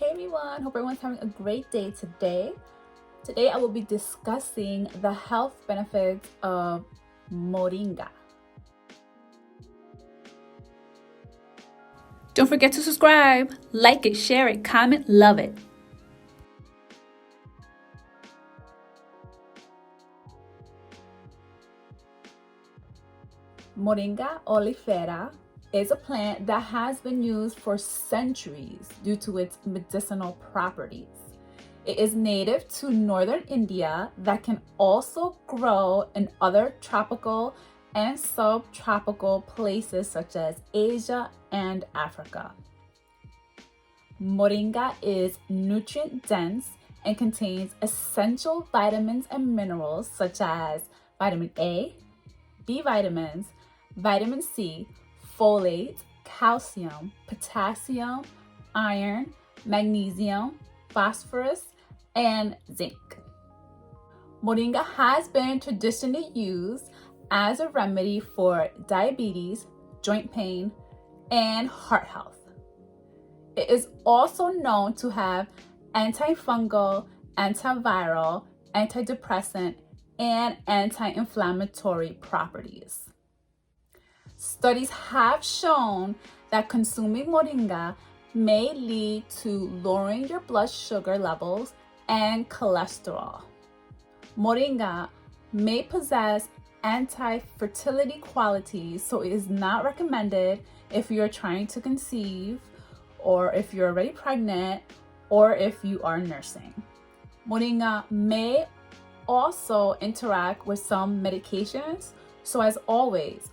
Hey everyone, hope everyone's having a great day today. Today I will be discussing the health benefits of Moringa. Don't forget to subscribe, like it, share it, comment, love it. Moringa Oleifera is a plant that has been used for centuries due to its medicinal properties. It is native to northern India that can also grow in other tropical and subtropical places such as Asia and Africa. Moringa is nutrient dense and contains essential vitamins and minerals such as vitamin A, B vitamins, vitamin C, folate, calcium, potassium, iron, magnesium, phosphorus, and zinc. Moringa has been traditionally used as a remedy for diabetes, joint pain, and heart health. It is also known to have antifungal, antiviral, antidepressant, and anti-inflammatory properties. Studies have shown that consuming moringa may lead to lowering your blood sugar levels and cholesterol. Moringa may possess anti-fertility qualities, so it is not recommended if you're trying to conceive, or if you're already pregnant, or if you are nursing. Moringa may also interact with some medications, so as always,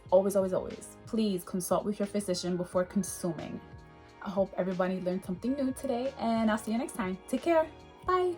please consult with your physician before consuming. I hope everybody learned something new today, and I'll see you next time. Take care. Bye.